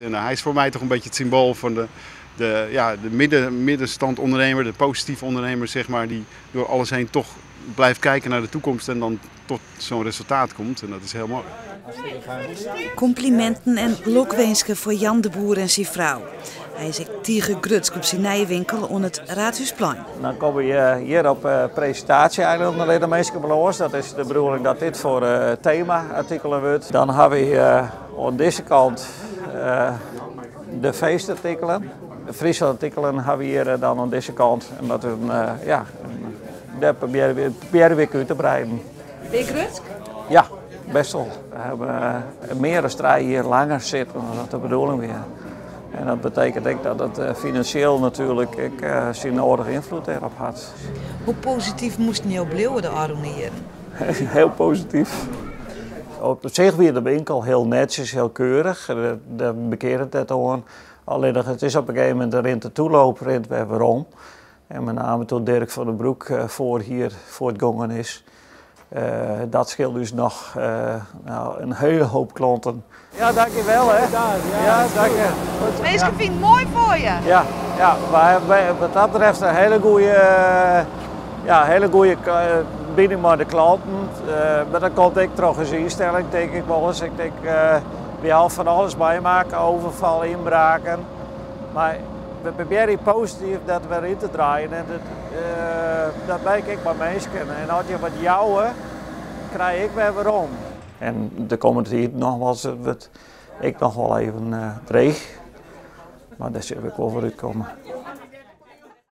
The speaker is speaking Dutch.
En hij is voor mij toch een beetje het symbool van de middenstand ondernemer, de positieve ondernemer, zeg maar, die door alles heen toch blijft kijken naar de toekomst en dan tot zo'n resultaat komt. En dat is heel mooi. Complimenten en lokwenschen voor Jan de Boer en zijn vrouw. Hij is tegen Grutsk op zijn nijwinkel op het Raadhuisplein. Dan kom je hier op presentatie eigenlijk de mensen beloos. Dat is de bedoeling dat dit voor thema-artikelen wordt. Dan hebben we aan deze kant de feestartikelen. De Friese artikelen hebben we hier dan aan deze kant. En dat is daar proberen we uit te breiden. Ben je Grutsk? Ja, best wel. We hebben meer strijd hier langer zitten dan dat de bedoeling weer. En dat betekent ook dat het financieel natuurlijk zijn nodige invloed erop had. Hoe positief moest je blijven de Aronieren? Heel positief. Op zich weer de winkel heel netjes, heel keurig. Daar bekeert het aan. Alleen het is op een gegeven moment erin te toelopen, rint we waarom. En met name toen Dirk van den Broek voor het gongen is. Dat scheelt dus nog een hele hoop klanten. Ja, dankjewel hè. Ja, dank je. Mensen vinden het mooi voor je. Ja, wat dat betreft een hele goede binnen maar de klanten. Maar dan komt ik toch eens instelling, denk ik wel eens. Ik denk, we al van alles meemaken, overval, inbraken. Maar we proberen positief dat weer in te draaien en dat weet ik maar mensen. En als je wat jouwen, krijg ik weer waarom. En de komende tijd nogmaals wordt ik nog wel even dreig, maar daar zul ik wel voor uitkomen.